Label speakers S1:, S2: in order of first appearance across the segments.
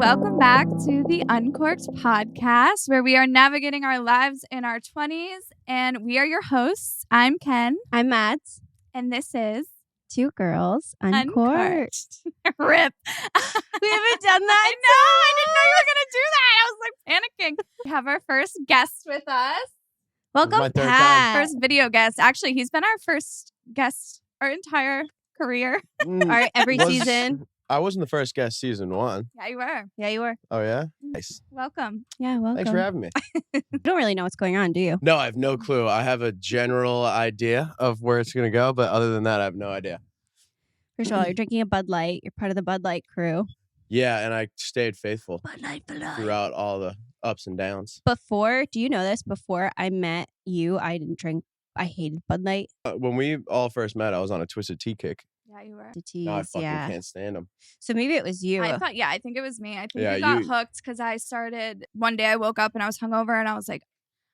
S1: welcome back to the Uncorked podcast, where we are navigating our lives in our 20s. And we are your hosts. I'm Ken.
S2: I'm Mads.
S1: And this is
S2: Two Girls Uncorked.
S1: Rip.
S2: We haven't done that.
S1: I know. I didn't know you were going to do that. I was like panicking. We have our first guest with us.
S2: Welcome,
S3: my third
S2: Pat.
S1: First video guest. Actually, he's been our first guest our entire career.
S2: Every season.
S3: I wasn't the first guest season 1.
S1: Yeah, you were.
S2: Yeah, you were.
S3: Oh, yeah? Nice.
S1: Welcome.
S2: Yeah, welcome.
S3: Thanks for having me.
S2: You don't really know what's going on, do you?
S3: No, I have no clue. I have a general idea of where it's going to go, but other than that, I have no idea.
S2: First of all, you're drinking a Bud Light. You're part of the Bud Light crew.
S3: Yeah, and I stayed faithful
S2: Bud Light, Bud Light.
S3: throughout all the ups and downs.
S2: Before, do you know this? Before I met you, I didn't drink. I hated Bud Light.
S3: When we all first met, I was on a Twisted Tea kick.
S1: Yeah, you were.
S2: The teas,
S3: Now I fucking
S2: yeah.
S3: can't stand them.
S2: So maybe it was you.
S1: I think it was me. I think
S3: Yeah,
S1: I got
S3: you-
S1: hooked because I started one day I woke up and I was hungover and I was like,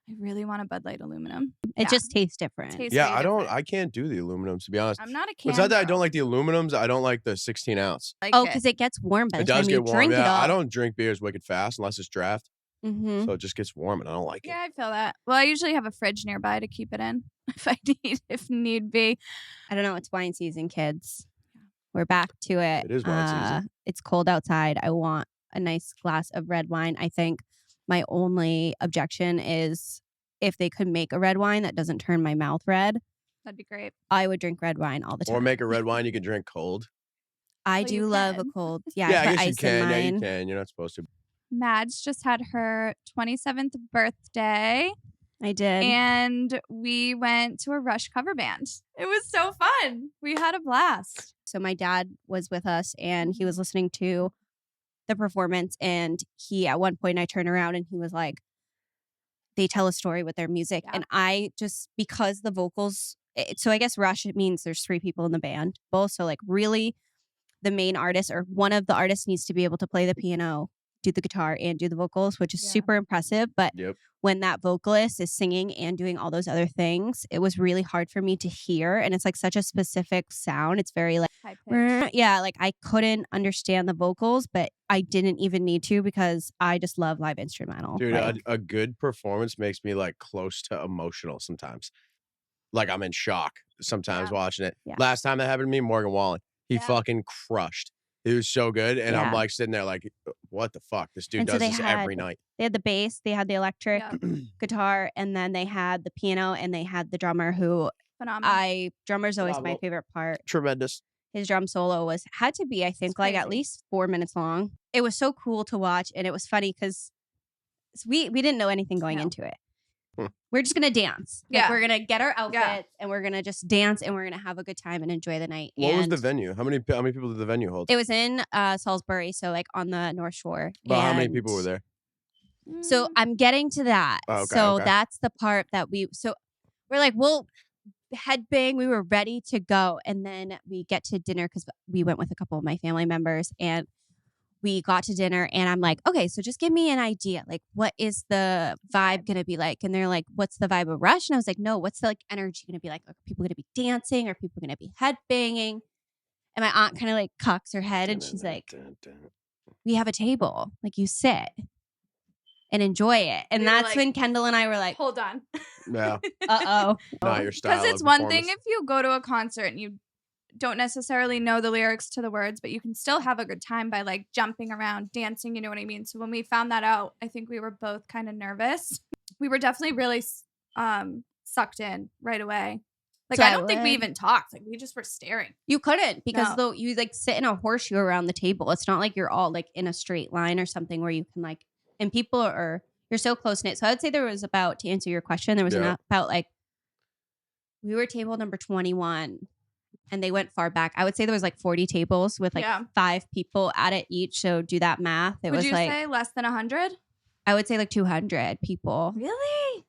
S1: I really want a Bud Light aluminum.
S2: It
S1: yeah.
S2: just tastes different.
S1: Tastes
S3: Yeah,
S1: way different.
S3: I can't do the aluminums, to be honest.
S1: I'm not a can.
S3: It's not that I
S1: girl.
S3: don't like the aluminums. I don't like the 16 ounce.
S1: Like
S2: Oh,
S1: it.
S2: because it gets warm by the
S3: It
S2: time
S3: does
S2: you
S3: get warm.
S2: drink it
S3: Yeah,
S2: all.
S3: I don't drink beers wicked fast unless it's draft.
S2: Mm-hmm.
S3: So it just gets warm and I don't like it.
S1: Yeah, I feel that. Well, I usually have a fridge nearby to keep it in if need be.
S2: I don't know. It's wine season, kids. We're back to it.
S3: It is wine season.
S2: It's cold outside. I want a nice glass of red wine. I think my only objection is if they could make a red wine that doesn't turn my mouth red,
S1: That'd be great.
S2: I would drink red wine all the time.
S3: Or make a red wine you can drink cold.
S2: I
S1: Well,
S2: do
S1: you
S2: love a
S1: can.
S2: cold. Yeah,
S3: Yeah,
S2: I
S3: I
S2: put
S3: guess you
S2: ice
S3: can.
S2: in
S3: Yeah,
S2: mine.
S3: you can. You're not supposed to.
S1: Mads just had her 27th birthday
S2: I did.
S1: and we went to a Rush cover band. It was so fun. We had a blast.
S2: So my dad was with us and he was listening to the performance, and he at one point I turned around and he was like, they tell a story with their music.
S1: Yeah.
S2: And I just, because the vocals, so I guess Rush, it means there's 3 people in the band both. So like really the main artist or one of the artists needs to be able to play the piano, do the guitar, and do the vocals, which is
S1: Yeah.
S2: super impressive. But
S3: Yep.
S2: when that vocalist is singing and doing all those other things, it was really hard for me to hear. And it's like such a specific sound. It's very like,
S1: High pitch.
S2: yeah, like I couldn't understand the vocals, but I didn't even need to because I just love live instrumental.
S3: Dude,
S2: Like,
S3: a good performance makes me like close to emotional sometimes. Like I'm in shock sometimes
S1: Yeah.
S3: watching it.
S2: Yeah.
S3: Last time that happened to me, Morgan Wallen. He
S1: Yeah.
S3: fucking crushed. He was so good. And
S2: Yeah.
S3: I'm like sitting there like, what the fuck? This dude
S2: And so
S3: does
S2: they
S3: this
S2: had-
S3: every night.
S2: they had the bass, they had the electric
S1: Yeah.
S2: guitar, and then they had the piano, and they had the drummer who
S1: Phenomenal.
S2: drummer's always my
S3: Phenomenal.
S2: favorite part.
S3: Tremendous.
S2: His drum solo had to be, I think, like at
S1: crazy.
S2: least 4 minutes long. It was so cool to watch, and it was funny because we didn't know anything going
S1: No.
S2: into it.
S3: Hmm.
S2: We're just gonna dance. Like,
S1: Yeah.
S2: we're gonna get our outfits
S1: Yeah.
S2: and we're gonna just dance and we're gonna have a good time and enjoy the night.
S3: What was the
S2: And
S3: venue? How many people did the venue hold?
S2: It was in Salisbury, so like on the North Shore.
S3: But how many
S2: And
S3: people were there?
S2: So I'm getting to that.
S3: Oh, okay,
S2: So
S3: okay.
S2: that's the part that we're like, we'll headbang. We were ready to go. And then we get to dinner because we went with a couple of my family members, and we got to dinner and I'm like, okay, so just give me an idea. Like, what is the vibe going to be like? And they're like, what's the vibe of Rush? And I was like, no, what's the like energy going to be like? Are people going to be dancing? Are people going to be headbanging? And my aunt kind of like cocks her head and she's like, we have a table. Like, you sit and enjoy it. And
S1: We were
S2: that's
S1: like,
S2: when Kendall and I were like,
S1: Hold on.
S3: Yeah.
S2: uh-oh.
S3: Not your style.
S1: Because it's
S3: of
S1: one thing
S3: performance.
S1: if you go to a concert and you don't necessarily know the lyrics to the words, but you can still have a good time by like jumping around, dancing, you know what I mean? So when we found that out, I think we were both kind of nervous. We were definitely really sucked in right away. Like,
S2: So
S1: I
S2: I
S1: don't think we
S2: would-
S1: even talked. Like, we just were staring.
S2: You couldn't because
S1: No.
S2: though you like sit in a horseshoe around the table. It's not like you're all like in a straight line or something where you can like, and people are, you're so close knit. So I would say there was about, to answer your question, there was
S3: Yeah.
S2: about like, we were table number 21 and they went far back. I would say there was like 40 tables with like
S1: Yeah.
S2: 5 people at it each. So do that math. It
S1: Would
S2: was
S1: you
S2: like,
S1: say less than 100?
S2: I would say like 200 people.
S1: Really?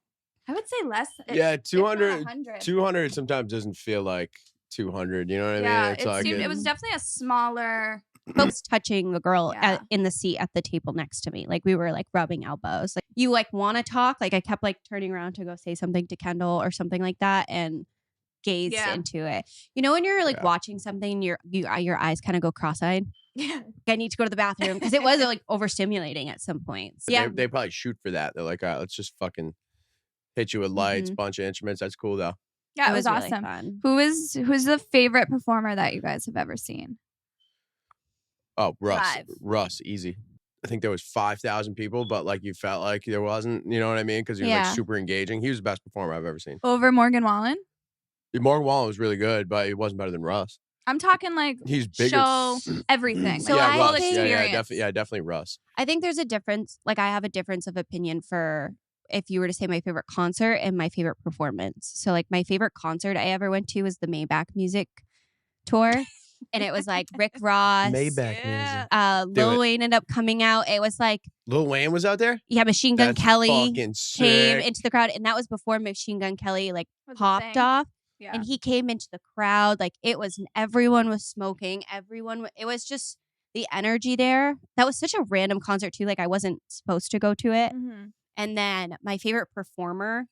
S1: I would say less.
S3: Yeah,
S1: if not
S3: 200
S1: 100.
S3: 200 sometimes doesn't feel like 200. You know what I
S1: Yeah,
S3: mean? It's like
S1: it was definitely a smaller.
S2: Folks touching the girl
S1: Yeah.
S2: in the seat at the table next to me. Like, we were like rubbing elbows. Like, you like want to talk. Like, I kept like turning around to go say something to Kendall or something like that. And gazed
S1: Yeah.
S2: into it. You know when you're like
S3: Yeah.
S2: watching something, your eyes kind of go cross-eyed.
S1: Yeah.
S2: I need to go to the bathroom because it was like overstimulating at some points.
S3: But
S2: Yeah,
S3: they probably shoot for that. They're like, all right, let's just fucking hit you with lights,
S2: Mhm.
S3: bunch of instruments. That's cool though.
S1: Yeah, it was
S2: really
S1: awesome.
S2: fun.
S1: Who's the favorite performer that you guys have ever seen?
S3: Oh, Russ.
S1: Live.
S3: Russ, easy. I think there was 5,000 people, but like you felt like there wasn't, you know what I mean? Because he was
S2: Yeah.
S3: like super engaging. He was the best performer I've ever seen.
S1: Over Morgan Wallen?
S3: Morgan Wallen was really good, but he wasn't better than Russ.
S1: I'm talking like
S3: He's bigger.
S1: show everything.
S2: So
S1: like
S2: I
S1: the whole
S3: Russ.
S2: think-
S1: experience.
S3: Definitely Russ.
S2: I think there's a difference. Like I have a difference of opinion for if you were to say my favorite concert and my favorite performance. So like my favorite concert I ever went to was the Maybach Music Tour. And it was like Rick Ross.
S3: Maybach
S1: Yeah.
S3: Do
S2: Lil
S3: it.
S2: Wayne ended up coming out. It was like,
S3: Lil Wayne was out there?
S2: yeah, Machine Gun
S3: That's
S2: Kelly
S3: fucking
S2: came
S3: sick.
S2: into the crowd. And that was before Machine Gun Kelly like
S1: Was a
S2: popped
S1: thing.
S2: off.
S1: Yeah.
S2: And he came into the crowd. Like it was, everyone was smoking. It was just the energy there. That was such a random concert too. Like I wasn't supposed to go to it.
S1: Mhm.
S2: And then my favorite performer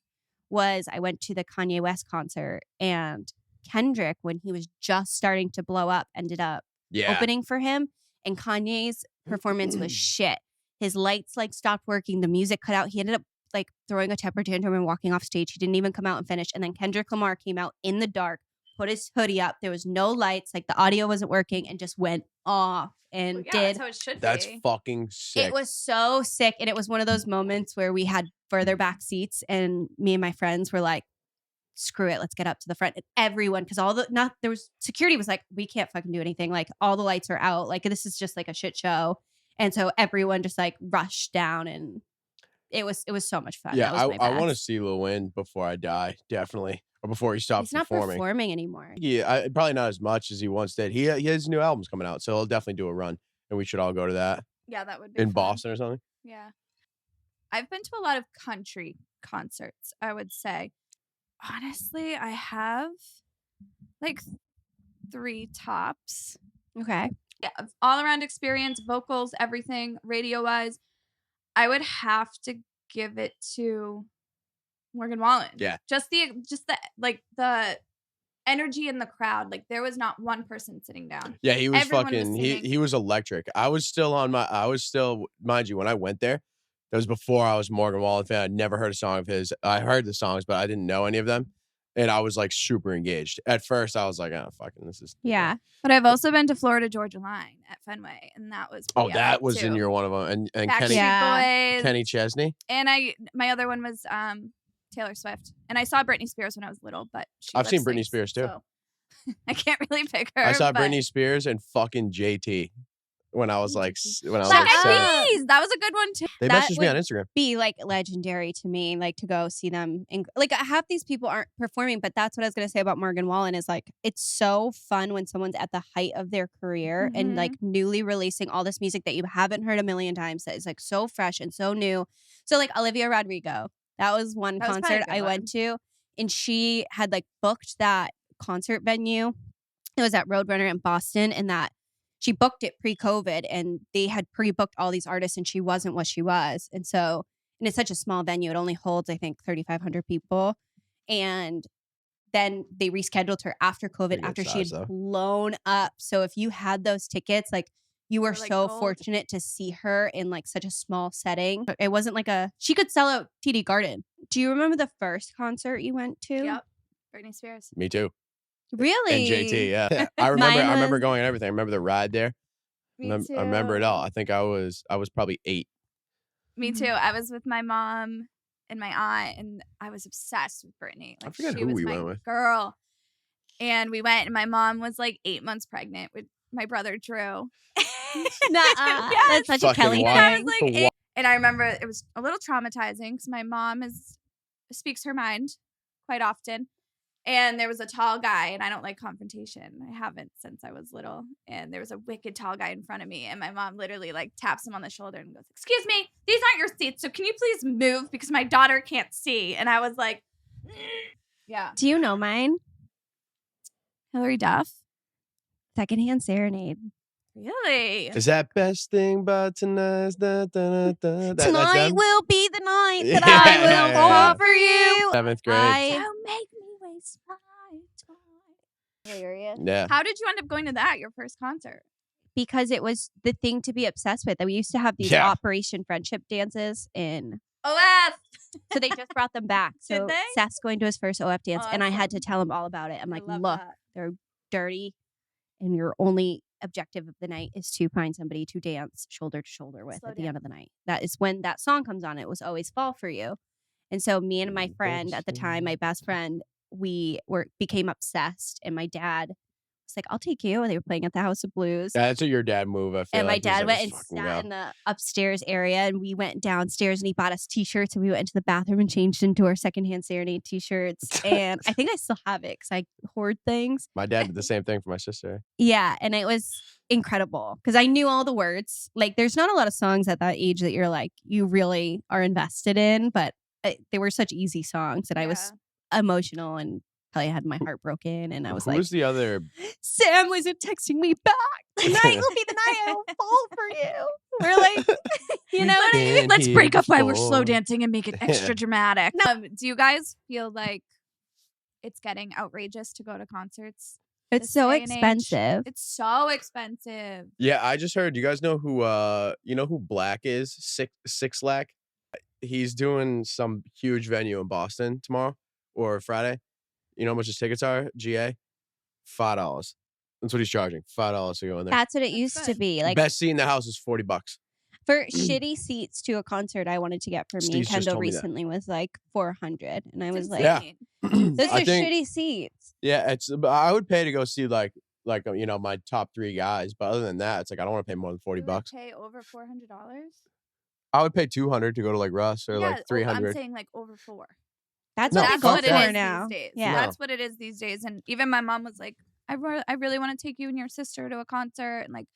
S2: was I went to the Kanye West concert, and Kendrick, when he was just starting to blow up, ended up
S3: Yeah.
S2: opening for him. And Kanye's performance was shit. His lights like stopped working. The music cut out. He ended up like throwing a temper tantrum and walking off stage. He didn't even come out and finish. And then Kendrick Lamar came out in the dark, put his hoodie up. There was no lights. Like the audio wasn't working, and just went off and
S1: Well, yeah,
S2: did.
S1: that's how it should
S3: That's
S1: be.
S3: fucking sick.
S2: It was so sick. And it was one of those moments where we had further back seats, and me and my friends were like, screw it, let's get up to the front. And everyone, because there was security was like, we can't fucking do anything. Like all the lights are out. Like this is just like a shit show. And so everyone just like rushed down, and it was so much fun.
S3: Yeah,
S2: That was my
S3: I want to
S2: best.
S3: see Lil Wayne before I die, definitely. Or before he stops
S2: He's not
S3: performing.
S2: performing anymore.
S3: Yeah, probably not as much as he once did. He has new albums coming out, so he'll definitely do a run, and we should all go to that
S1: Yeah, that would be
S3: in
S1: fun.
S3: Boston or something.
S1: Yeah. I've been to a lot of country concerts, I would say. Honestly, I have like 3 tops.
S2: Okay.
S1: Yeah, all around experience, vocals, everything, radio wise. I would have to give it to Morgan Wallen.
S3: Yeah.
S1: Just the like the energy in the crowd. Like there was not one person sitting down.
S3: Yeah, he was
S1: Everyone was
S3: fucking.
S1: singing.
S3: He was electric. I was still, mind you, when I went there, that was before I was a Morgan Wallen fan. I'd never heard a song of his. I heard the songs, but I didn't know any of them, and I was like super engaged. At first, I was like, oh fucking, this is.
S2: Yeah.
S1: But I've also been to Florida Georgia Line at Fenway, and that was
S3: Oh,
S1: pretty
S3: that
S1: epic,
S3: was in
S1: too.
S3: your one of them, and
S1: Backstreet
S3: Kenny
S2: Yeah.
S1: Boys,
S3: Kenny Chesney.
S1: and my other one was Taylor Swift, and I saw Britney Spears when I was little, but
S3: I've seen Britney
S1: lip-syncs,
S3: Spears, too.
S1: so I can't really pick her.
S3: I saw
S1: but-
S3: Britney Spears and fucking JT when I was like when I was
S1: Black
S3: like
S1: Eyed
S3: 7.
S1: Peas, that was a good one too.
S3: They
S2: That
S3: messaged me on
S2: would-
S3: Instagram.
S2: Be like legendary to me, like to go see them. Like half these people aren't performing, but that's what I was gonna say about Morgan Wallen is like it's so fun when someone's at the height of their career and
S1: Mhm.
S2: like newly releasing all this music that you haven't heard a million times that is like so fresh and so new. So like Olivia Rodrigo, that was one
S1: That was probably a
S2: concert
S1: good
S2: I
S1: one.
S2: went to, and she had like booked that concert venue. It was at Roadrunner in Boston, and that she booked it pre-COVID, and they had pre-booked all these artists, and she wasn't what she was. And so, and it's such a small venue; it only holds, I think, 3,500 people. And then they rescheduled her after COVID,
S3: Pretty good
S2: after she
S3: size,
S2: had
S3: though.
S2: blown up. So if you had those tickets, like you were
S1: They're, like,
S2: so
S1: gold.
S2: fortunate to see her in like such a small setting. It wasn't like she could sell out TD Garden. Do you remember the first concert you went to?
S1: Yep, Britney Spears.
S3: Me too.
S2: Really?
S3: And JT, yeah. I remember.
S2: Mine
S3: I remember
S2: was-
S3: going and everything. I remember the ride there.
S1: Me
S3: I remember it all. I think I was probably 8.
S1: Me
S2: Mhm.
S1: too. I was with my mom and my aunt, and I was obsessed with Britney. Like,
S3: forget
S1: she
S3: who
S1: was
S3: we
S1: my
S3: went with.
S1: girl. And we went, and my mom was like 8 months pregnant with my brother Drew.
S2: Nuh-uh.
S1: Yes.
S2: That's such a
S3: Fucking
S2: Kelly
S3: wild.
S1: I
S2: thing.
S1: was like 8. And I remember it was a little traumatizing because my mom speaks her mind quite often. And there was a tall guy, and I don't like confrontation. I haven't since I was little. And there was a wicked tall guy in front of me, and my mom literally like taps him on the shoulder and goes, "Excuse me, these aren't your seats, so can you please move because my daughter can't see?" And I was like, "Yeah."
S2: Do you know mine?
S1: Hillary Duff.
S2: Secondhand Serenade.
S1: Really?
S3: Is that best thing about tonight? That's
S2: Tonight
S3: them?
S2: will be the night that
S3: Yeah,
S2: I will
S3: yeah,
S2: fall
S3: yeah.
S2: for you.
S3: 7th grade.
S2: I
S1: Don't make me waste my
S2: hilarious.
S3: Yeah.
S1: How did you end up going to that, your first concert?
S2: Because it was the thing to be obsessed with. And we used to have these
S3: Yeah.
S2: Operation Friendship dances in.
S1: OF!
S2: So they just brought them back. So
S1: Did they?
S2: Seth's going to his first OF dance, and I had to
S1: Awesome.
S2: tell him all about it. I'm
S1: I
S2: like,
S1: love
S2: look,
S1: that.
S2: they're dirty, and your only objective of the night is to find somebody to dance shoulder to shoulder with
S1: Slow
S2: at the
S1: down.
S2: end of the night. That is when that song comes on. It was always Fall for You. And so me and my friend at the time, my best friend, we became obsessed. And my dad was like, I'll take you. And they were playing at the House of Blues.
S3: That's a your dad move. I feel
S2: And my
S3: like. He's
S2: dad
S3: like,
S2: went and
S3: "Let's fucking
S2: sat
S3: go."
S2: in the upstairs area, and we went downstairs, and he bought us t-shirts, and we went into the bathroom and changed into our secondhand Serenade t-shirts. And I think I still have it because I hoard things.
S3: My dad did the same thing for my sister.
S2: Yeah, and it was incredible because I knew all the words. Like, there's not a lot of songs at that age that you're like, you really are invested in, but they were such easy songs that I was emotional and probably had my heart broken. And I was like,
S3: Who's the other?
S2: Sam wasn't texting me back. Tonight will be the night I will fall for you. We're like, you know what I mean?
S3: Been
S1: Let's
S3: here
S1: break up while we're slow
S3: before.
S1: dancing and make it extra dramatic. Do you guys feel like it's getting outrageous to go to concerts?
S2: It's
S1: this
S2: so
S1: day and age?
S2: expensive.
S1: It's so expensive.
S3: Yeah, I just heard. You guys know who? You know who Black is? Six Lack. He's doing some huge venue in Boston tomorrow or Friday. You know how much his tickets are? GA, $5. That's what he's charging. $5 to go in there.
S2: That's what it
S1: That's
S2: used to
S1: good.
S2: be. Like,
S3: Best seat in the house is $40.
S2: for shitty seats to a concert I wanted to get for me and
S3: Steve's just
S2: Kendall
S3: told me that.
S2: recently was like $400. And I was
S1: It's
S2: like,
S3: Yeah.
S1: insane.
S2: those
S3: I
S2: are
S3: think-
S2: shitty seats.
S3: Yeah, but I would pay to go see like you know my top 3 guys, but other than that, it's like I don't want to pay more than $40.
S1: You would pay over $400?
S3: I would pay $200 to go to like Russ or like
S1: I'm
S3: $300.
S1: saying like over 4.
S2: That's
S3: No,
S2: what I
S1: That's
S2: go
S1: what it
S2: for
S1: is
S2: now.
S1: these days.
S2: Yeah.
S1: That's what it is these days. And even my mom was like, I really want to take you and your sister to a concert and like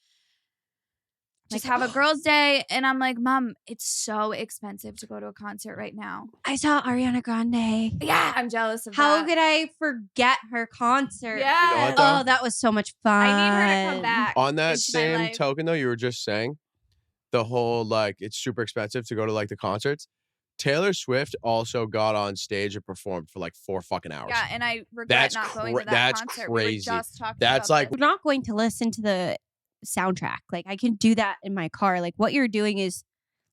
S1: just
S2: Like,
S1: have a girls' day. And I'm like, Mom, it's so expensive to go to a concert right now.
S2: I saw Ariana Grande.
S1: Yeah, I'm jealous of
S2: How
S1: that.
S2: could I forget her concert?
S1: Yeah.
S3: You know what, though?
S2: Oh, that was so much fun.
S1: I need her to come back.
S3: On that
S1: into my
S3: same
S1: life.
S3: token, though, you were just saying the whole like it's super expensive to go to like the concerts. Taylor Swift also got on stage and performed for like 4 fucking hours.
S1: Yeah, and I regret
S3: That's
S1: not going to that
S3: that's
S1: concert.
S3: crazy.
S1: We were just talking
S3: That's
S1: about
S3: like-
S1: this.
S2: We're not going to listen to the soundtrack. Like, I can do that in my car. Like, what you're doing is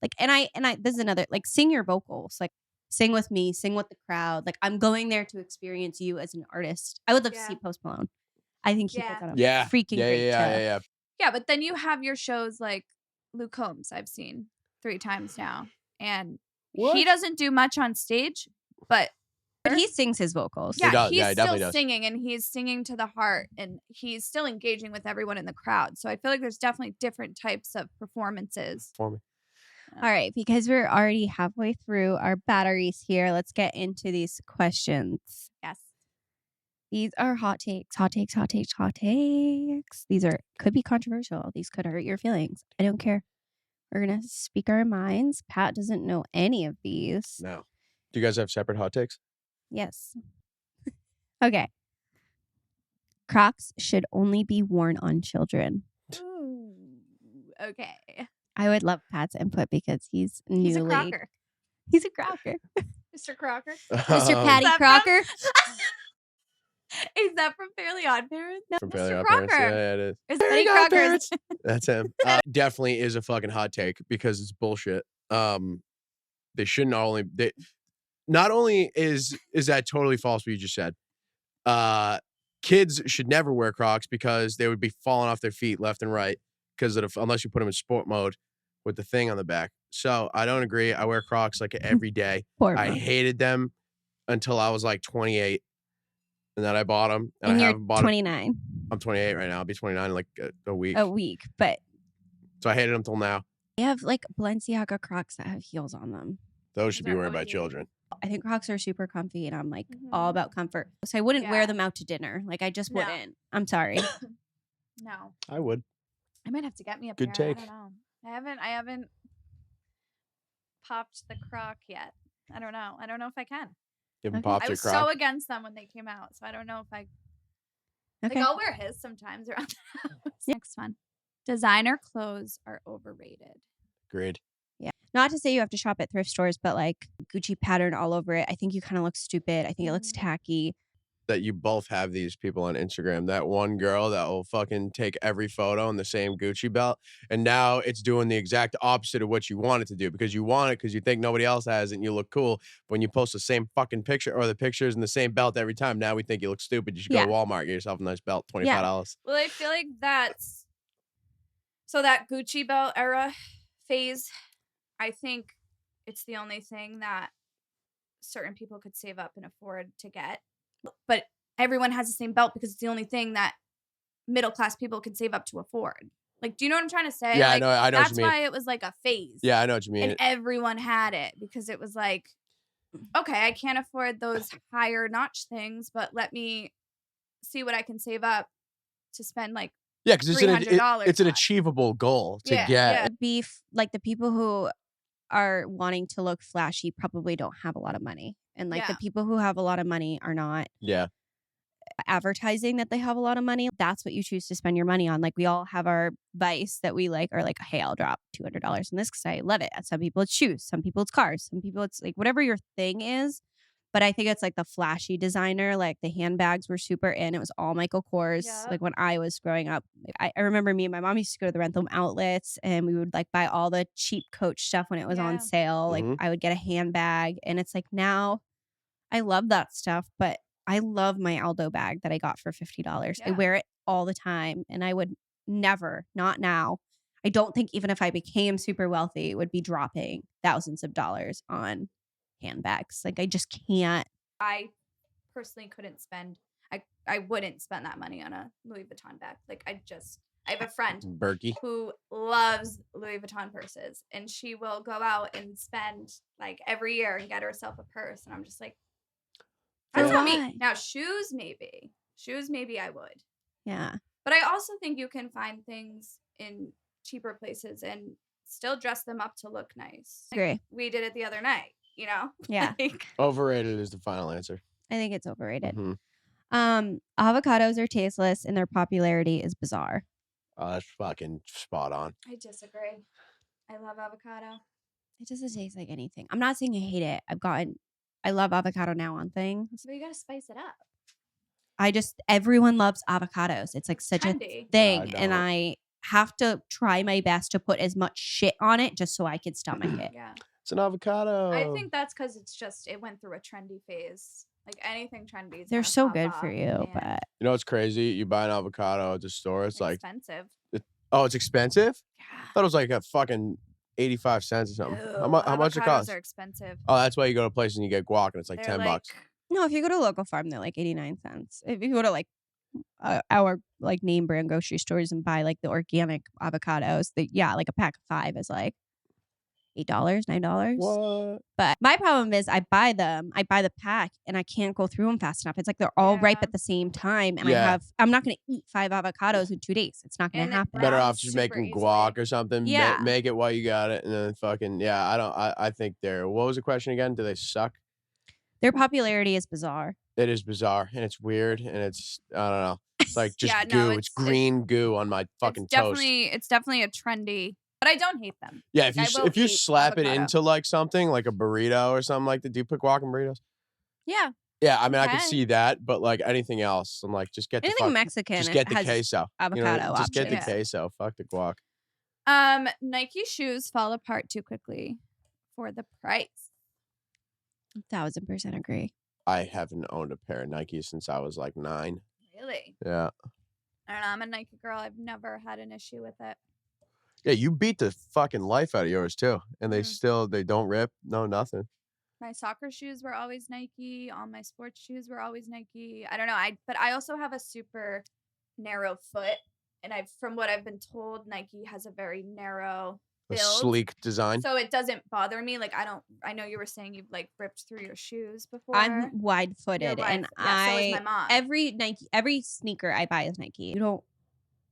S2: like, and I this is another, like, sing your vocals. Like, sing with me, sing with the crowd. Like, I'm going there to experience you as an artist. I would love to see
S1: Yeah.
S2: Post Malone. I think he
S1: Yeah.
S2: puts on a
S3: Yeah,
S2: freaking
S3: yeah,
S2: great
S3: yeah,
S2: show.
S3: yeah, yeah.
S1: Yeah, but then you have your shows like Luke Combs, I've seen 3 times now. And he doesn't do much on stage, but
S2: But he sings his vocals.
S1: yeah,
S3: does.
S1: he's
S3: Yeah, he
S1: still
S3: definitely does.
S1: singing and he's singing to the heart and he's still engaging with everyone in the crowd. So I feel like there's definitely different types of performances.
S3: For me.
S2: All right, because we're already halfway through our batteries here, let's get into these questions.
S1: Yes.
S2: These are hot takes, hot takes, hot takes, hot takes. These could be controversial. These could hurt your feelings. I don't care. We're gonna speak our minds. Pat doesn't know any of these.
S3: No. Do you guys have separate hot takes?
S2: Yes. Okay. Crocs should only be worn on children.
S1: Ooh, okay.
S2: I would love Pat's input because he's newly.
S1: He's a Crocker.
S2: He's a Crocker.
S1: Mr. Crocker.
S2: Mr.
S3: Um,
S2: Patty
S1: that from-
S2: Crocker.
S1: Is that from Fairly Odd Parents? No,
S3: From
S1: Mr.
S3: Fairly Odd
S1: Crocker.
S3: Parents. Yeah, it is.
S1: Is
S3: Fairly
S1: Betty
S3: Odd
S1: Crocker?
S3: Parents. That's him. Definitely is a fucking hot take because it's bullshit. They shouldn't only not only is that totally false what you just said. Kids should never wear Crocs because they would be falling off their feet left and right because unless you put them in sport mode with the thing on the back. So I don't agree. I wear Crocs like every day.
S2: Poor
S3: I
S2: mom.
S3: hated them until I was like 28, and then I bought them. And,
S2: And
S3: I
S2: you're
S3: haven't bought 'em-
S2: 29
S3: I'm 28 right now. I'll be 29 in like a week.
S2: a week, but
S3: So I hated them till now.
S2: they have like Balenciaga Crocs that have heels on them.
S3: Those should be
S1: are
S3: worn by
S1: really cute.
S3: children.
S2: I think Crocs are super comfy, and I'm like all
S1: Mhm.
S2: about comfort. So I wouldn't wear
S1: Yeah.
S2: them out to dinner. Like, I just
S1: No.
S2: wouldn't. I'm sorry.
S1: No.
S3: I would.
S1: I might have to get me a
S3: Good
S1: pair.
S3: take.
S1: I don't know. I haven't popped the Croc yet. I don't know. I don't know if I can.
S3: Give them
S2: Okay.
S3: popped
S1: I
S3: their
S1: was so
S3: Croc.
S1: against them when they came out, so I don't know if I
S2: Okay.
S1: like. I'll wear his sometimes around the house. Next one. Designer clothes are overrated.
S3: Agreed.
S2: Not to say you have to shop at thrift stores, but like Gucci pattern all over it. I think you kind of look stupid. I think it looks
S1: Mhm.
S2: tacky.
S3: that you both have these people on Instagram. That one girl that will fucking take every photo in the same Gucci belt. And now it's doing the exact opposite of what you want it to do because you want it because you think nobody else has it and you look cool. When you post the same fucking picture or the pictures in the same belt every time, now we think you look stupid. You should go to Walmart, get yourself a nice belt, $25.
S1: Well, I feel like that's so that Gucci belt era phase. I think it's the only thing that certain people could save up and afford to get. But everyone has the same belt because it's the only thing that middle class people can save up to afford. Like, do you know what I'm trying to say?
S3: Yeah,
S1: like,
S3: I know
S1: that's
S3: what you mean.
S1: why it was like a phase.
S3: Yeah, I know what you mean.
S1: And everyone had it because it was like, okay, I can't afford those higher notch things, but let me see what I can save up to spend like
S3: yeah, because
S1: $300
S3: it's an
S1: on.
S3: achievable goal to get.
S1: Yeah.
S2: Beef, like the people who are wanting to look flashy probably don't have a lot of money. And like the people who have a lot of money are not advertising that they have a lot of money. That's what you choose to spend your money on. Like we all have our vice that we like, or like, hey, I'll drop $200 on this because I love it. Some people it's shoes, some people it's cars, some people it's like whatever your thing is. But I think it's like the flashy designer, like the handbags were super in. It was all Michael Kors. Like when I was growing up, I remember me and my mom used to go to the rental outlets and we would like buy all the cheap Coach stuff when it was on sale. Like I would get a handbag and it's like now I love that stuff, but I love my Aldo bag that I got for $50. I wear it all the time and I would never, not now. I don't think even if I became super wealthy, would be dropping thousands of dollars on handbags. Like I just can't.
S1: I personally couldn't spend. I wouldn't spend that money on a Louis Vuitton bag. Like I have a friend
S3: Berkey
S1: who loves Louis Vuitton purses, and she will go out and spend like every year and get herself a purse. And I'm just like, that's not me. Now shoes maybe I would.
S2: Yeah.
S1: But I also think you can find things in cheaper places and still dress them up to look nice. Like
S2: Agree.
S1: we did it the other night. You know?
S2: Yeah.
S1: Like,
S3: overrated is the final answer.
S2: I think it's overrated.
S3: Mm-hmm.
S2: Avocados are tasteless and their popularity is bizarre.
S3: Oh, that's fucking spot on.
S1: I disagree. I love avocado.
S2: It doesn't taste like anything. I'm not saying I hate it. I love avocado now on things.
S1: So you gotta spice it up.
S2: Everyone loves avocados. It's like such
S1: Trendy.
S2: a thing.
S3: I
S2: And
S3: don't.
S2: I have to try my best to put as much shit on it just so I can stomach it.
S1: Yeah.
S3: It's an avocado.
S1: I think that's because it went through a trendy phase. Like anything trendy.
S2: They're so good for you, but
S3: You know what's crazy? You buy an avocado at the store. It's like,
S1: expensive.
S3: oh, it's expensive?
S1: Yeah.
S3: I thought it was like a fucking 85 cents or something. How much it
S1: Avocados
S3: cost?
S1: are expensive.
S3: Oh, that's why you go to places and you get guac and it's like
S1: They're
S3: $10.
S2: no, if you go to a local farm, they're like 89 cents. If you go to like our like name brand grocery stores and buy like the organic avocados, like a pack of 5 is like $8, $9.
S3: What?
S2: But my problem is I buy the pack and I can't go through them fast enough. It's like they're all ripe at the same time. And I'm not going to eat 5 avocados in 2 days. It's not going to happen.
S3: Better
S1: browns
S3: off just
S1: super
S3: making
S1: easily.
S3: guac or something.
S2: Yeah.
S3: Make it while you got it and then fucking, I think what was the question again? Do they suck?
S2: Their popularity is bizarre.
S3: It is bizarre and it's weird and it's, I don't know. It's like just
S1: Yeah,
S3: goo.
S1: no,
S3: it's green goo on my fucking toast.
S1: It's definitely a trendy, but I don't hate them.
S3: Yeah,
S1: I will
S3: if you
S1: eat
S3: slap it
S1: avocado.
S3: into like something like a burrito or something like that, do you put guac in burritos?
S2: Yeah.
S3: Yeah, I mean I could
S1: Okay.
S3: see that, but like anything else, I'm like just get
S2: Anything
S3: the
S2: Mexican
S3: just get the
S2: has
S3: queso.
S2: avocado
S3: just get the
S1: options.
S3: queso. Fuck the guac.
S1: Nike shoes fall apart too quickly for the price.
S2: 1000% agree.
S3: I haven't owned a pair of Nikes since I was like 9.
S1: Really?
S3: Yeah.
S1: I don't know. I'm a Nike girl. I've never had an issue with it.
S3: Yeah, you beat the fucking life out of yours too. And
S1: Mhm.
S3: they don't rip. No, nothing.
S1: My soccer shoes were always Nike. All my sports shoes were always Nike. I don't know. But I also have a super narrow foot, and from what I've been told, Nike has a very narrow
S3: A
S1: build.
S3: sleek design.
S1: So it doesn't bother me. Like I know you were saying you've like ripped through your shoes before.
S2: I'm wide-footed
S1: You're
S2: and
S1: so is my mom.
S2: every sneaker I buy is Nike. You don't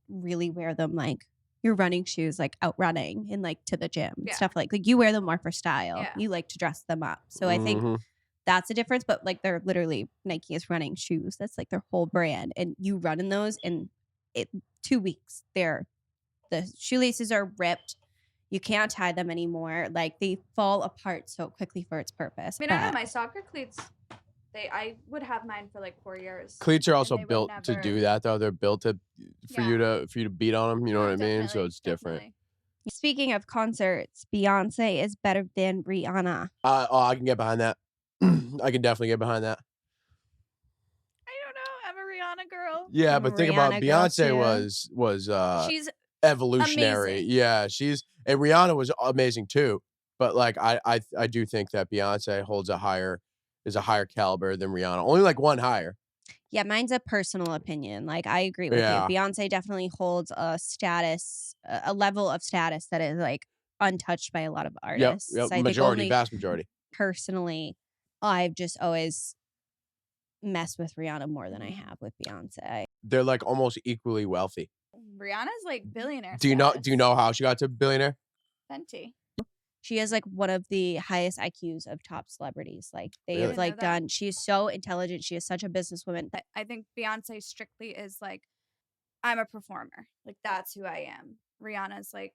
S2: really wear them like your running shoes, like out running and like to the gym and
S1: Yeah.
S2: stuff like you wear them more for style.
S1: Yeah.
S2: You like to dress them up. So I think
S3: Mhm.
S2: that's a difference. But like they're literally Nike is running shoes. That's like their whole brand. And you run in those in 2 weeks. The shoelaces are ripped. You can't tie them anymore. Like they fall apart so quickly for its purpose.
S1: I mean, I don't know.
S2: But
S1: My soccer cleats, I would have mine for like 4 years.
S3: Cleats are also
S1: they would
S3: built to
S1: never-
S3: do that though. They're built to for you to beat on them. You know
S1: No,
S3: what I mean? So
S1: definitely,
S3: it's different.
S1: definitely.
S2: Speaking of concerts, Beyonce is better than Rihanna.
S3: I can get behind that. I can definitely get behind that.
S1: I don't know. I'm a Rihanna girl.
S3: Yeah,
S2: I'm
S3: but
S2: a
S3: think about
S2: Rihanna girl,
S3: Beyonce
S2: too.
S3: was
S1: She's
S3: evolutionary.
S1: amazing.
S3: Yeah, and Rihanna was amazing too. But like I do think that Beyonce is a higher caliber than Rihanna. Only like one higher.
S2: Yeah, mine's a personal opinion. Like, I agree with
S3: Yeah.
S2: you. Beyonce definitely holds a level of status that is like untouched by a lot of artists.
S3: Yep.
S2: I think
S3: Majority,
S2: only
S3: vast majority.
S2: personally, I've just always messed with Rihanna more than I
S1: Mm-hmm.
S2: have with Beyonce.
S3: They're like almost equally wealthy.
S1: Rihanna's like billionaire.
S3: Do you know how she got to billionaire?
S1: Fenty.
S2: She has like one of the highest IQs of top celebrities. Like they
S3: Really?
S2: have like
S1: Didn't know that.
S2: done. She's so intelligent. She is such a businesswoman.
S1: I think Beyonce strictly is like, I'm a performer. Like that's who I am. Rihanna's like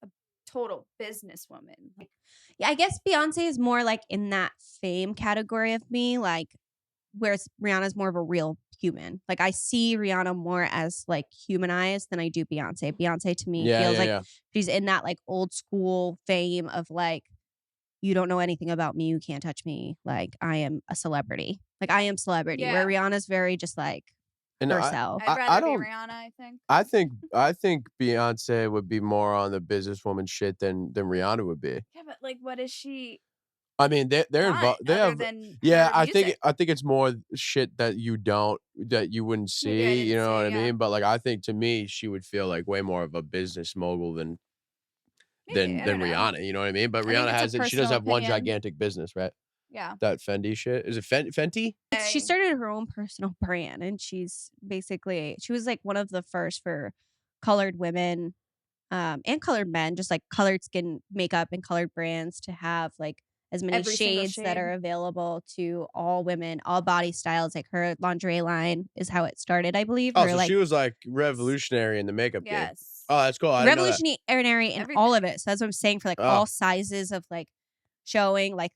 S1: a total businesswoman. Like,
S2: Yeah, I guess Beyonce is more like in that fame category of me, like whereas Rihanna's more of a real human. Like I see Rihanna more as like humanized than I do Beyonce. Beyonce to me feels like she's in that like old school fame of like, you don't know anything about me, you can't touch me. Like I am a celebrity. Like I am celebrity.
S1: Yeah.
S2: Where Rihanna's very just like
S3: And
S2: herself.
S1: I'd
S3: I
S1: rather
S3: don't-
S1: be Rihanna, I think.
S3: I think Beyonce would be more on the businesswoman shit than Rihanna would be.
S1: Yeah, but like, what is she?
S3: I mean, they're involved. They
S1: other
S3: have
S1: than
S3: yeah.
S1: her
S3: I think
S1: music?
S3: it's more shit that you wouldn't see.
S1: didn't
S3: You know
S1: see,
S3: what I
S1: yeah.
S3: mean? But like, I think to me, she would feel like way more of a business mogul than
S1: Maybe, I don't know.
S3: Rihanna. You know what I mean? But
S1: I think
S3: Rihanna
S1: it's a
S3: she does
S1: personal
S3: have one
S1: opinion.
S3: gigantic business, right?
S1: Yeah.
S3: That Fendi shit. Is it Fenty?
S2: She started her own personal brand and she was like one of the first for colored women and colored men, just like colored skin makeup and colored brands to have like as many
S1: Every single
S2: shades that
S1: shade.
S2: are available to all women, all body styles. Like her lingerie line is how it started, I believe.
S3: Oh,
S2: or
S3: so
S2: like
S3: she was like revolutionary in the makeup game.
S1: Yes.
S3: Oh, that's cool. I didn't know that.
S2: revolutionary in all of it. So that's what I'm saying for like
S3: Oh.
S2: all sizes of like showing like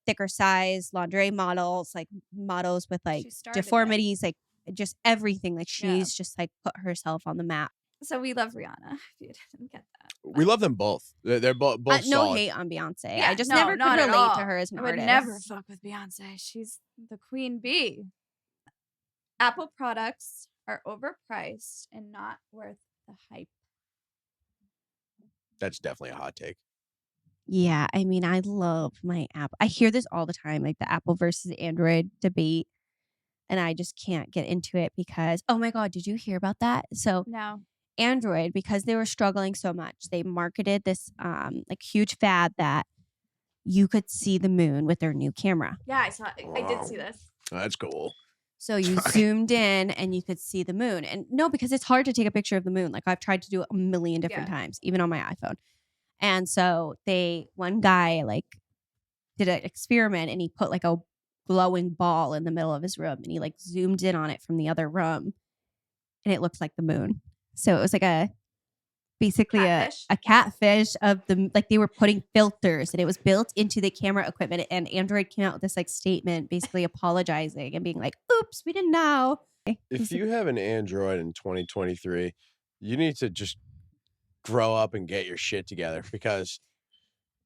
S2: thicker size lingerie models, like models with like
S1: She started it.
S2: deformities, like just everything. Like
S1: Yeah.
S2: she's just like put herself on the map.
S1: So we love Rihanna. If you didn't get that.
S3: We love them both. They're both
S2: No
S3: solid.
S2: hate on Beyonce.
S1: Yeah,
S2: I just
S1: no,
S2: never could
S1: not at
S2: relate to
S1: all.
S2: her as an
S1: I would
S2: artist.
S1: never fuck with Beyonce. She's the queen bee. Apple products are overpriced and not worth the hype.
S3: That's definitely a hot take.
S2: Yeah, I mean, I love my Apple. I hear this all the time, like the Apple versus Android debate, and I just can't get into it because, oh my God, did you hear about that? So
S1: No.
S2: Android, because they were struggling so much, they marketed this like huge fad that you could see the moon with their new camera.
S1: Yeah, I saw. I did see
S3: Wow.
S1: this.
S3: That's cool.
S2: So you zoomed in and you could see the moon. And no, because it's hard to take a picture of the moon. Like I've tried to do it a million different times, even on my iPhone. And so one guy like did an experiment and he put like a glowing ball in the middle of his room and he like zoomed in on it from the other room and it looked like the moon. So it was like basically
S1: Catfish?
S2: a catfish of the, like they were putting filters and it was built into the camera equipment, and Android came out with this like statement basically apologizing and being like, oops, we didn't know.
S3: If you have an Android in 2023, you need to just grow up and get your shit together because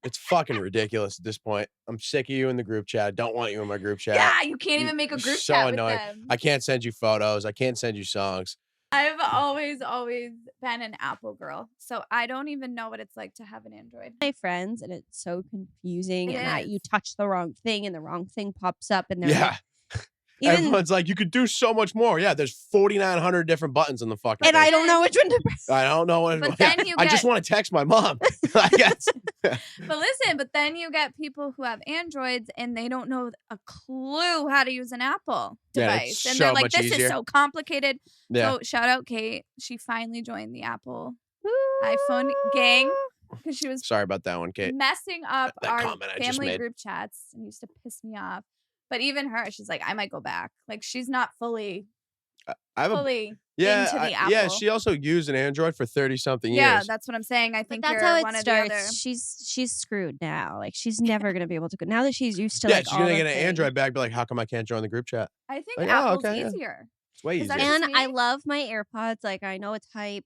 S3: it's fucking ridiculous at this point. I'm sick of you in the group chat. I don't want you in my group chat.
S1: Yeah, you can't
S3: You-
S1: even make a
S3: you're
S1: group
S3: so
S1: chat
S3: annoying.
S1: with them.
S3: I can't send you photos. I can't send you songs.
S1: I've always been an Apple girl, so I don't even know what it's like to have an Android.
S2: My friends, and it's so confusing,
S1: It
S2: and
S1: is.
S2: you touch the wrong thing and the wrong thing pops up, and they're
S3: Yeah.
S2: like, even,
S3: Everyone's like, you could do so much more. Yeah, there's 4,900 different buttons on the fucking
S2: and
S3: thing.
S2: I don't know which one to press.
S3: I don't know what.
S1: But then you
S3: I just
S1: get-
S3: want to text my mom. I guess.
S1: But listen, but then you get people who have Androids and they don't know a clue how to use an Apple
S3: Yeah,
S1: device.
S3: it's
S1: And
S3: so
S1: they're like,
S3: much
S1: this
S3: easier.
S1: is so complicated.
S3: Yeah.
S1: So shout out Kate. She finally joined the Apple iPhone gang because she was
S3: Sorry about that one, Kate.
S1: messing up
S3: That
S1: our
S3: comment I just
S1: family
S3: made.
S1: group chats and used to piss me off. But even her, she's like, I might go back. Like she's not fully
S3: I have a
S1: fully
S3: yeah,
S1: into the
S3: yeah.
S1: Apple.
S3: She also used an Android for 30 something years.
S1: Yeah, that's what I'm saying. I
S2: But
S1: think
S2: that's
S1: you're
S2: how it
S1: one or the other.
S2: starts. She's screwed now. Like she's never gonna be able to go now that she's used to
S3: yeah,
S2: like
S3: she's
S2: all
S3: gonna
S2: the
S3: get an
S2: things.
S3: Android back. Be like, how come I can't join the group chat?
S1: I think
S3: Like, oh,
S1: Apple's
S3: okay, yeah.
S1: easier.
S3: It's way
S1: Is that
S3: easier.
S1: just
S2: And
S1: me?
S2: I love my AirPods. Like I know it's hype,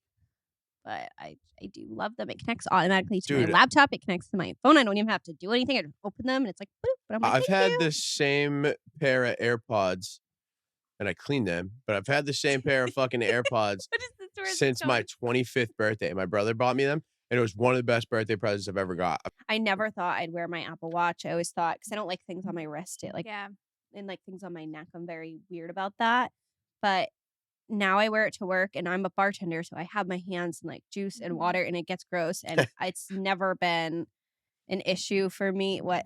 S2: but I do love them. It connects automatically to
S3: Dude.
S2: my laptop. It connects to my phone. I don't even have to do anything. I just open them and it's like boop. But I'm like,
S3: I've
S2: thank
S3: had
S2: you.
S3: the same pair of AirPods, and I cleaned them. But I've had the same pair of fucking AirPods
S1: What is this? Where is
S3: since
S1: this
S3: my
S1: going?
S3: 25th birthday. My brother bought me them, and it was one of the best birthday presents I've ever got.
S2: I never thought I'd wear my Apple Watch. I always thought because I don't like things on my wrist. It like
S1: Yeah.
S2: and like things on my neck. I'm very weird about that. But now I wear it to work and I'm a bartender, so I have my hands in like juice and
S1: Mhm.
S2: water and it gets gross and it's never been an issue for me. What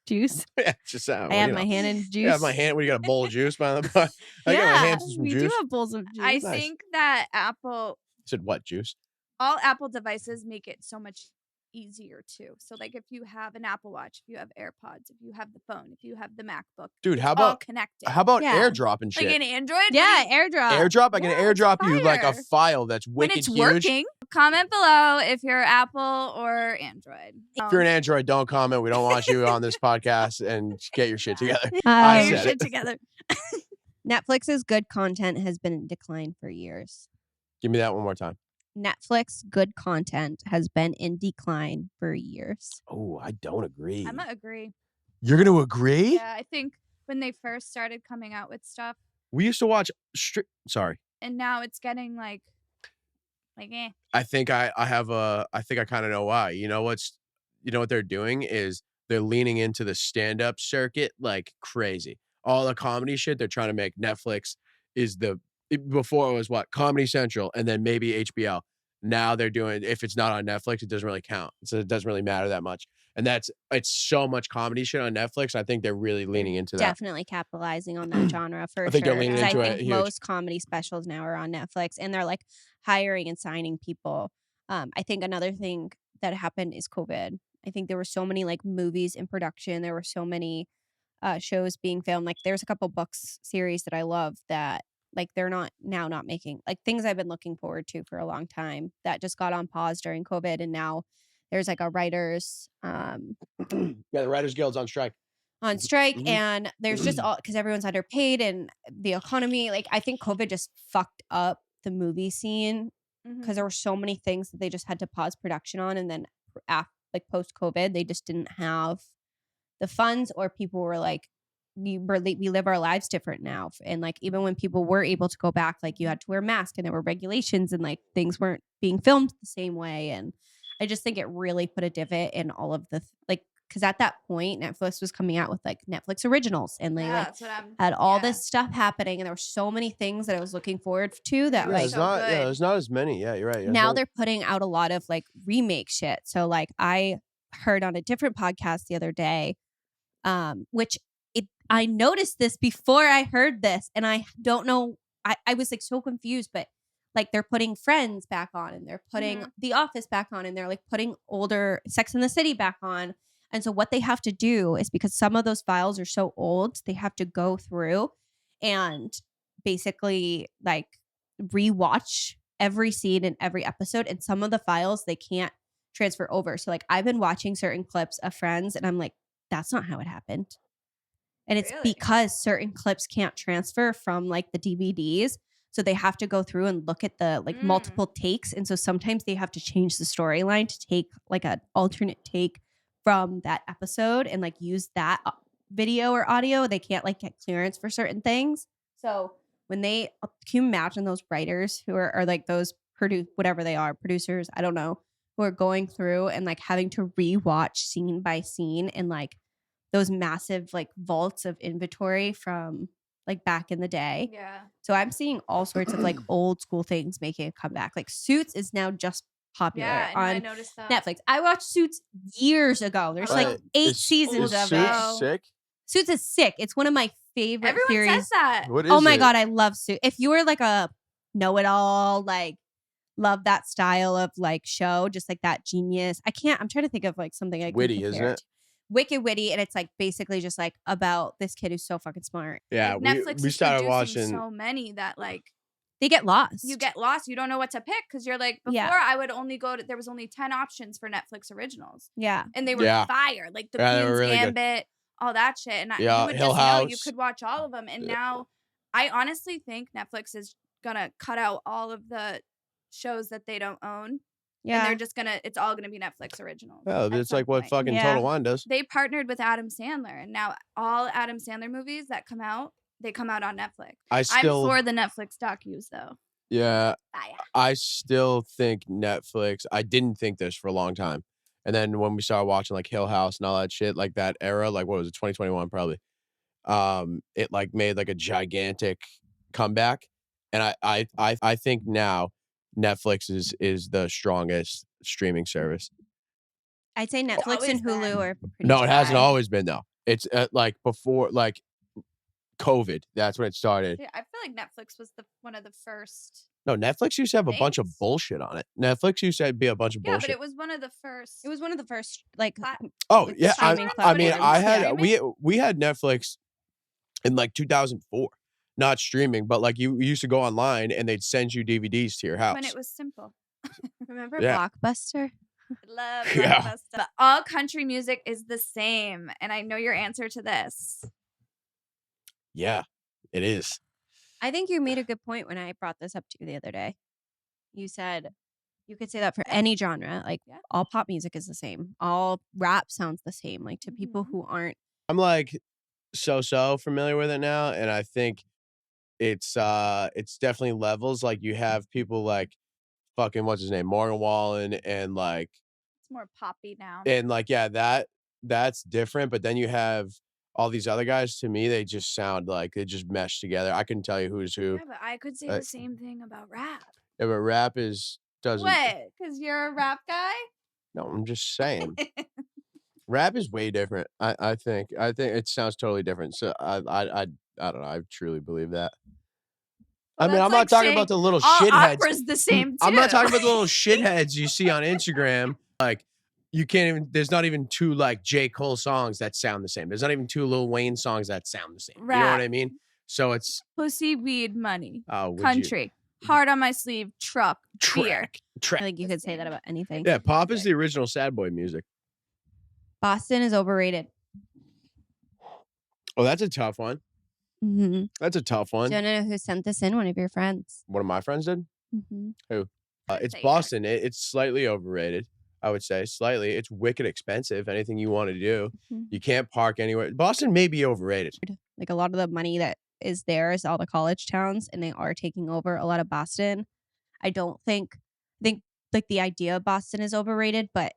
S2: juice?
S3: Yeah, just
S2: I have my hand in juice.
S3: Yeah, my hand. When you got a bowl of juice by the bar. I got my hands in some
S2: we
S3: juice.
S2: do have bowls of juice.
S1: I
S3: Nice.
S1: think that Apple,
S3: I said what juice?
S1: all Apple devices make it so much easier too. So like if you have an Apple Watch, if you have AirPods, if you have the phone, if you have the MacBook,
S3: Dude, how
S1: all
S3: about
S1: connected.
S2: Yeah.
S3: airdrop and shit?
S1: Like an Android?
S2: Yeah, airdrop.
S3: airdrop. I can
S1: Yeah, it's
S3: airdrop you like a
S1: fire.
S3: file that's
S1: when
S3: wicked
S1: it's
S3: huge.
S1: working. Comment below if you're Apple or Android.
S3: If you're an Android, don't comment. We don't want you on this podcast, and get your shit together.
S1: Get
S3: I
S1: your
S3: said
S1: shit
S3: it.
S1: together.
S2: Netflix's good content has been in decline for years.
S3: Give me that one more time.
S2: Netflix good content has been in decline for years.
S3: Oh, I don't agree.
S1: I'm gonna agree.
S3: You're gonna agree?
S1: Yeah, I think when they first started coming out with stuff,
S3: We used to watch. Sorry.
S1: and now it's getting like eh.
S3: I think I have a. I think I kind of know why. You know what they're doing is they're leaning into the stand-up circuit like crazy. All the comedy shit they're trying to make. Netflix is before it was what Comedy Central and then maybe HBO. Now they're doing, if it's not on Netflix, it doesn't really count. So it doesn't really matter that much. And it's so much comedy shit on Netflix. I think they're really leaning into that.
S2: Definitely capitalizing on that genre for
S3: I think they're
S2: sure.
S3: leaning
S2: 'cause
S3: into
S2: I
S3: it
S2: think
S3: huge.
S2: most comedy specials now are on Netflix and they're like hiring and signing people. I think another thing that happened is COVID. I think there were so many like movies in production. There were so many shows being filmed. Like there's a couple books series that I love that like they're not making, like things I've been looking forward to for a long time that just got on pause during COVID. And now there's like a writers
S3: Yeah, the Writers Guild's on strike.
S2: on strike
S3: Mhm.
S2: and there's just all because everyone's underpaid and the economy, like I think COVID just fucked up the movie scene
S1: Mhm.
S2: because there were so many things that they just had to pause production on, and then like post COVID they just didn't have the funds, or people were like we live our lives different now, and like even when people were able to go back, like you had to wear masks and there were regulations and like things weren't being filmed the same way. And I just think it really put a divot in all of the like, because at that point Netflix was coming out with like Netflix originals and they
S1: Yeah,
S2: like
S1: that's what I'm.
S2: had all
S1: yeah.
S2: this stuff happening, and there were so many things that I was looking forward to that
S3: Yeah,
S2: like
S3: there's
S1: so
S3: not. Yeah,
S1: good.
S3: there's not as many. Yeah, you're right.
S2: now they're putting out a lot of like remake shit. So like I heard on a different podcast the other day, which I noticed this before I heard this, and I don't know. I was like so confused, but like they're putting Friends back on, and they're putting
S1: Mhm.
S2: The Office back on, and they're like putting older Sex and the City back on. And so what they have to do is, because some of those files are so old, they have to go through and basically like rewatch every scene in every episode. And some of the files they can't transfer over. So like I've been watching certain clips of Friends and I'm like, that's not how it happened. And it's
S1: Really?
S2: because certain clips can't transfer from like the DVDs. So they have to go through and look at the like multiple takes. And so sometimes they have to change the storyline to take like an alternate take from that episode and like use that video or audio. They can't like get clearance for certain things. So when can you imagine those writers who are like those whatever they are, producers, I don't know, who are going through and like having to rewatch scene by scene and like those massive like vaults of inventory from like back in the day.
S1: Yeah.
S2: So I'm seeing all sorts of like old school things making a comeback. Like Suits is now just popular
S1: Yeah, I
S2: on
S1: noticed that.
S2: Netflix. I watched Suits years ago. There's like
S3: Right.
S2: 8
S3: Is-
S2: seasons
S3: is
S2: of
S3: Suits
S2: it.
S3: sick?
S2: Suits is sick. It's one of my favorite
S1: Everyone
S2: series.
S1: says that.
S3: What is
S2: Oh my
S3: it?
S2: god, I love Suits. If you were like a know-it-all, like love that style of like show, just like that genius. I'm trying to think of like something I could
S3: Witty, isn't
S2: compare
S3: it?
S2: to. wicked witty, and it's like basically just like about this kid who's so fucking smart.
S3: Yeah,
S1: Like, Netflix
S3: we
S1: is
S3: started
S1: producing
S3: watching.
S1: so many that like
S2: They get lost.
S1: you get lost. You don't know what to pick because you're like before
S2: Yeah.
S1: I would only go to there was only 10 options for Netflix originals
S2: Yeah.
S1: and they were
S3: Yeah.
S1: fire like the
S3: Yeah, they were
S1: Queen's
S3: really good.
S1: Gambit, all that shit. And
S3: Yeah,
S1: you would
S3: Hill
S1: just know you
S3: House.
S1: could watch all of them. And now I honestly think Netflix is gonna cut out all of the shows that they don't own. And
S2: Yeah.
S1: they're just gonna it's all gonna be Netflix originals.
S3: Oh,
S1: at
S3: it's
S1: some
S3: like what
S1: point.
S3: fucking
S2: Yeah.
S3: Total Wine does.
S1: They partnered with Adam Sandler and now all Adam Sandler movies that come out, they come out on Netflix. I'm for the Netflix docus though.
S3: Yeah,
S1: Fire.
S3: I still think Netflix. I didn't think this for a long time, and then when we started watching like Hill House and all that shit, like that era, like what was it, 2021 probably. It like made like a gigantic comeback, and I think now Netflix is the strongest streaming service.
S2: I'd say Netflix
S1: always
S2: and Hulu
S1: been.
S2: are pretty
S3: No, it hasn't
S2: tied.
S3: always been though. It's like before like COVID. That's when it started.
S1: Yeah, I feel like Netflix was one of the first.
S3: No, Netflix used to have a bunch of
S1: Thanks.
S3: bullshit on it. Netflix used to be a bunch of
S1: Yeah,
S3: bullshit.
S1: but it was one of the first.
S2: It was one of the first like
S3: Oh
S2: like,
S3: yeah,
S2: streaming
S3: I mean,
S2: platforms.
S3: I had
S1: Streaming?
S3: we had Netflix in like 2004, not streaming, but like you used to go online and they'd send you DVDs to your house.
S1: when it was simple.
S2: Remember
S3: Yeah.
S2: Blockbuster?
S1: Love
S3: Yeah.
S1: Blockbuster. But all country music is the same, and I know your answer to this.
S3: Yeah, it is.
S2: I think you made a good point when I brought this up to you the other day. You said you could say that for any genre. Like
S1: Yeah.
S2: all pop music is the same. All rap sounds the same. Like to people
S1: Mhm.
S2: who aren't.
S3: I'm like so familiar with it now, and I think it's definitely levels. Like you have people like fucking what's his name, Morgan Wallen, and like
S1: It's more poppy now.
S3: yeah, that's different. But then you have all these other guys. To me, they just sound like they just mesh together. I couldn't tell you who's who.
S1: Yeah, but I could say
S3: Uh,
S1: the same thing about rap.
S3: Yeah, but rap doesn't.
S1: What? Because you're a rap guy?
S3: No, I'm just saying. Rap is way different. I think it sounds totally different. So I don't know. I truly believe that. I mean,
S1: That's
S3: I'm not
S1: like
S3: talking
S1: saying
S3: about the little
S1: all
S3: shitheads.
S1: opera's the same too.
S3: I'm not talking about the little shitheads you see on Instagram. Like you can't even. There's not even two like J. Cole songs that sound the same. There's not even two Lil Wayne songs that sound the same. You know what I
S1: Rap.
S3: mean? So it's
S1: Pussy, weed, money,
S3: would you-
S1: country, heart on my sleeve, truck, beer.
S3: track.
S2: I think you could say that about anything.
S3: Yeah, pop is the original sad boy music.
S2: Boston is overrated.
S3: Oh, that's a tough one.
S2: Mm-hmm.
S3: That's a tough one.
S2: Do you know who sent this in? One of your friends.
S3: One of my friends did.
S2: Mm-hmm.
S3: It's
S1: say yours.
S3: Boston. It's slightly overrated. I would say slightly. It's wicked expensive. Anything you want to do,
S2: Mhm.
S3: you can't park anywhere. Boston may be overrated.
S2: Like a lot of the money that is there is all the college towns, and they are taking over a lot of Boston. I think like the idea of Boston is overrated, but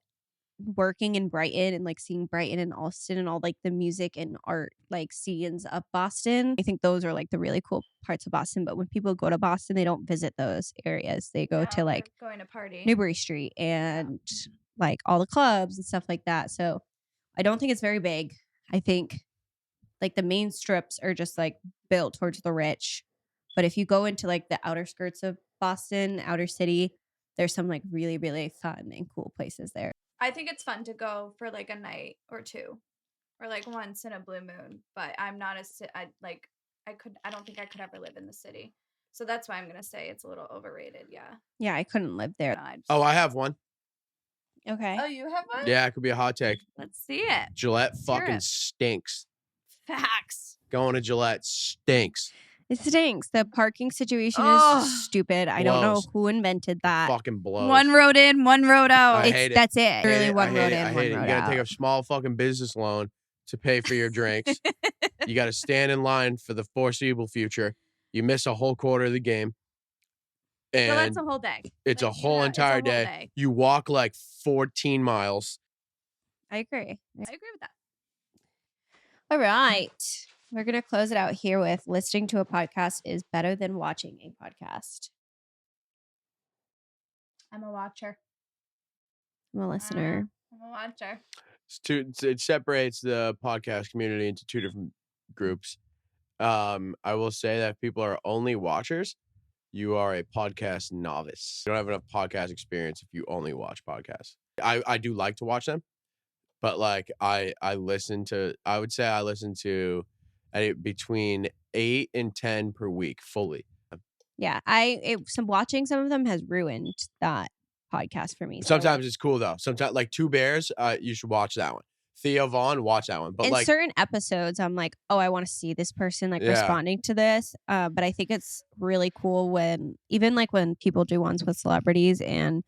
S2: working in Brighton and like seeing Brighton and Austin and all like the music and art like scenes of Boston, I think those are like the really cool parts of Boston. But when people go to Boston, they don't visit those areas. They go
S1: No,
S2: to
S1: they're
S2: like
S1: going to party.
S2: Newbury Street and like all the clubs and stuff like that. So I don't think it's very big. I think like the main strips are just like built towards the rich. But if you go into like the outer skirts of Boston, outer city, there's some like really, really fun and cool places there.
S1: I think it's fun to go for like a night or two, or like once in a blue moon. But I'm not I don't think I could ever live in the city. So that's why I'm gonna say it's a little overrated. Yeah.
S2: Yeah, I couldn't live there.
S3: Oh, I have one.
S2: Okay.
S1: Oh, you have one?
S3: Yeah, it could be a hot take.
S1: Let's see it.
S3: Gillette
S1: hear
S3: fucking
S1: it.
S3: stinks.
S1: Facts.
S3: Going to Gillette stinks.
S2: It stinks. The parking situation
S1: Ugh.
S2: is stupid. I don't know
S3: Blows.
S2: who invented that.
S3: Fucking blows.
S1: One road in, one road out.
S3: I hate it.
S2: That's it.
S3: I hate
S2: Really
S3: it.
S2: one
S3: I hate
S2: road
S3: it.
S2: in,
S3: I
S2: one
S3: hate it.
S2: road
S3: You gotta
S2: out.
S3: take a small fucking business loan to pay for your drinks. You gotta stand in line for the foreseeable future. You miss a whole quarter of the game.
S1: So
S3: And
S1: that's a whole day.
S3: it's a
S1: Like,
S3: whole entire day. You walk like 14 miles.
S2: I agree.
S1: I agree with that.
S2: All right. We're going to close it out here with listening to a podcast is better than watching a podcast.
S1: I'm a watcher.
S2: I'm a listener.
S1: I'm a watcher.
S3: It separates the podcast community into two different groups. I will say that if people are only watchers, you are a podcast novice. You don't have enough podcast experience if you only watch podcasts. I do like to watch them. but like I would say I listen to between 8 and 10 per week fully.
S2: Yeah, watching some of them has ruined that podcast for me. So,
S3: Sometimes it's cool though. Sometimes like Two Bears, you should watch that one. Theo Vaughn, watch that one. But
S2: in
S3: like
S2: certain episodes, I'm like, oh, I want to see this person like
S3: Yeah.
S2: responding to this. But I think it's really cool when people do ones with celebrities and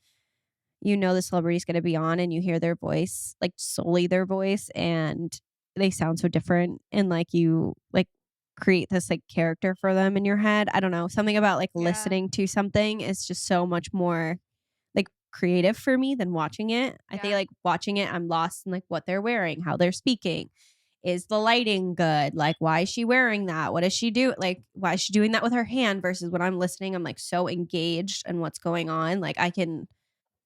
S2: the celebrity's going to be on and you hear their voice, like solely their voice, and they sound so different, and like you like create this like character for them in your head. I don't know, something about like
S1: Yeah.
S2: listening to something is just so much more like creative for me than watching it. I think
S1: Yeah.
S2: like watching it, I'm lost in like what they're wearing, how they're speaking. Is the lighting good? Like, why is she wearing that? What does she do? Like, why is she doing that with her hand? Versus when I'm listening, I'm like so engaged in what's going on. Like, I can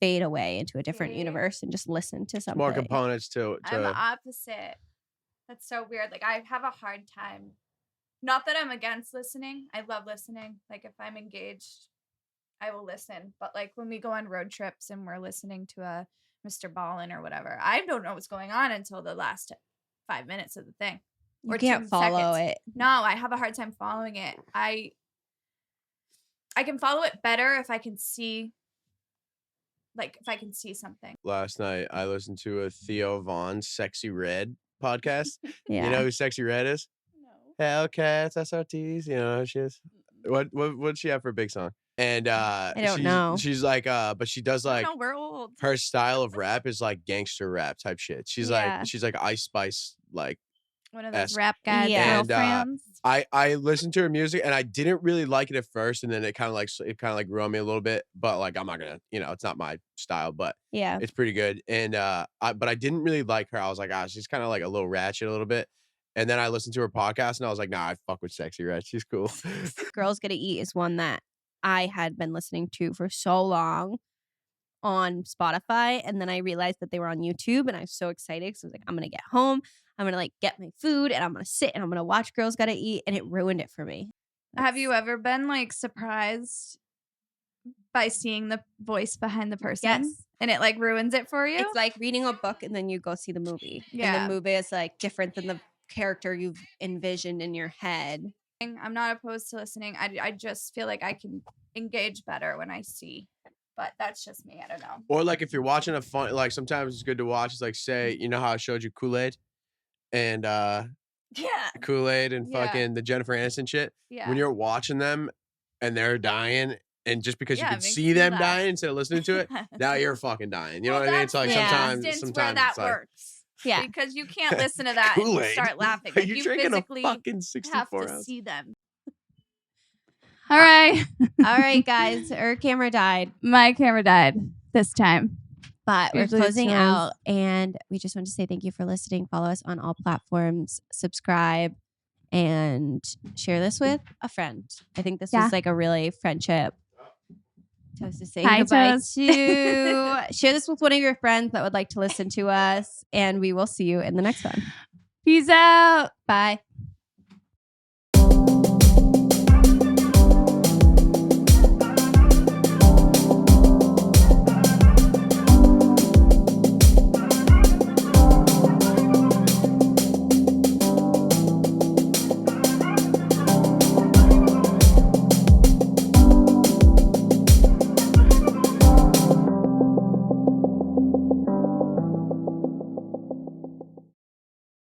S2: fade away into a different
S1: Yeah.
S2: universe and just listen to something.
S3: more components to
S1: I'm the opposite. That's so weird. Like I have a hard time. Not that I'm against listening. I love listening. Like if I'm engaged, I will listen. But like when we go on road trips and we're listening to a Mr. Ballin or whatever, I don't know what's going on until the last 5 minutes of the thing.
S2: You
S1: or
S2: can't
S1: 2
S2: follow
S1: seconds.
S2: it.
S1: No, I have a hard time following it. I can follow it better if I can see. Like if I can see something.
S3: Last night I listened to a Theo Vaughn Sexy Red podcast.
S2: Yeah.
S3: You know who Sexy Red is?
S1: No.
S3: Hellcats, SRTs. You know who she is? What'd she have for a big song? And
S2: I don't know.
S3: She's like but she does like
S1: No, we're old.
S3: her style of rap is like gangster rap type shit. She's
S2: Yeah.
S3: like Ice Spice like.
S1: One of those
S3: esque.
S1: rap guys'
S2: Yeah.
S3: And,
S1: girlfriends.
S3: I listened to her music and I didn't really like it at first, and then it kind of like grew on me a little bit. But like I'm not gonna, it's not my style, but
S2: Yeah.
S3: it's pretty good. And but I didn't really like her. I was like, she's kind of like a little ratchet a little bit. And then I listened to her podcast and I was like, nah, I fuck with Sexy Red. She's cool.
S2: Girls Gotta Eat is one that I had been listening to for so long on Spotify, and then I realized that they were on YouTube, and I was so excited because I was like, I'm gonna get home, I'm gonna like get my food, and I'm gonna sit and I'm gonna watch Girls Gotta Eat, and it ruined it for me.
S1: Have you ever been like surprised by seeing the voice behind the person?
S2: Yes.
S1: And it like ruins it for you?
S2: It's like reading a book and then you go see the movie.
S1: Yeah.
S2: And the movie is like different than the character you've envisioned in your head.
S1: I'm not opposed to listening. I just feel like I can engage better when I see. But that's just me. I don't know.
S3: Or like if you're watching a fun, like sometimes it's good to watch. It's like say, you know how I showed you Kool-Aid and
S1: Yeah.
S3: Kool-Aid and
S1: Yeah.
S3: fucking the Jennifer Aniston shit.
S1: Yeah.
S3: When you're watching them and they're dying, and just because
S1: Yeah,
S3: you
S1: it
S3: can
S1: makes
S3: see
S1: me
S3: them
S1: laugh.
S3: dying instead of listening to it, now you're fucking dying. You know what I mean? It's like
S2: the
S3: sometimes
S1: instance where that
S3: it's like,
S1: works.
S2: Yeah.
S1: Because you can't listen to that and
S3: Kool-Aid?
S1: start laughing.
S3: Are
S1: Like,
S3: you drinking a
S1: physically
S3: fucking
S1: have
S3: 64
S1: to
S3: ounce?
S1: see them. All right.
S2: All right, guys. Our camera died,
S1: My camera died this time.
S2: but we're
S1: Usually it's
S2: closing
S1: yours.
S2: out, and we just want to say thank you for listening. Follow us on all platforms, subscribe, and share this with a friend. I think this
S1: Yeah.
S2: was like a really friendship. Toast is saying
S1: Hi,
S2: goodbye
S1: Toast.
S2: to. Share this with one of your friends that would like to listen to us, and we will see you in the next one.
S1: Peace out.
S2: Bye.